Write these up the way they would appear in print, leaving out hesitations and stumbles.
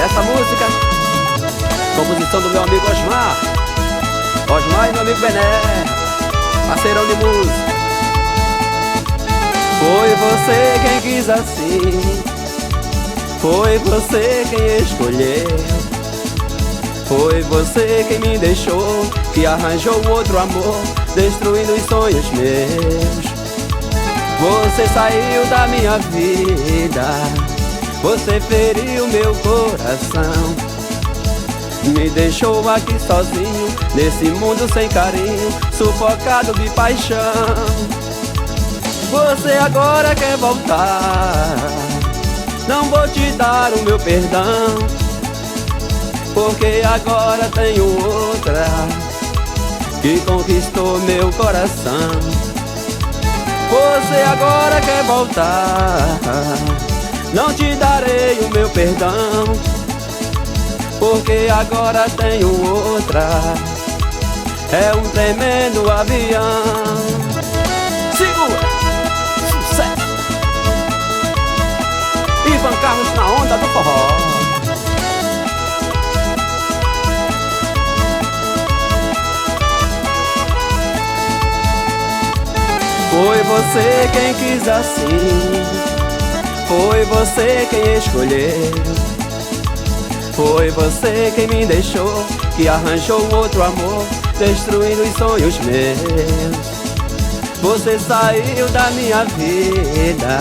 essa música, composição do meu amigo Osmar e meu amigo Bené, parceirão de música. Foi você quem quis assim, foi você quem escolheu, foi você quem me deixou, que arranjou outro amor, destruindo os sonhos meus. Você saiu da minha vida, você feriu meu coração, me deixou aqui sozinho, nesse mundo sem carinho, sufocado de paixão. Você agora quer voltar, não vou te dar o meu perdão, porque agora tenho outra que conquistou meu coração. Você agora quer voltar, não te darei o meu perdão, porque agora tenho outra, é um tremendo avião. Segura! Sucesso! Ivan Carlos na onda do forró. Foi você quem quis assim, foi você quem escolheu, foi você quem me deixou, que arranjou outro amor, destruindo os sonhos meus. Você saiu da minha vida,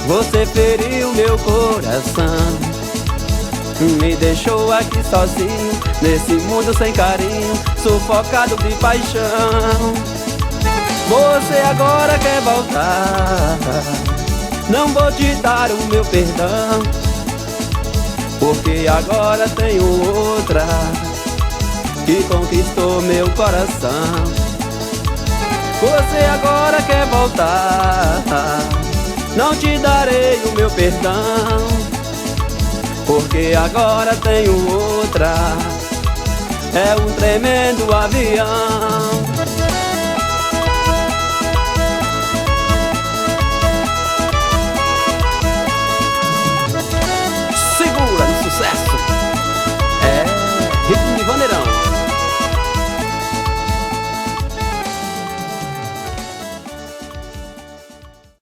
você feriu meu coração, me deixou aqui sozinho, nesse mundo sem carinho, sufocado de paixão. Você agora quer voltar, não vou te dar o meu perdão, porque agora tenho outra que conquistou meu coração. Você agora quer voltar, não te darei o meu perdão, porque agora tenho outra, é um tremendo avião.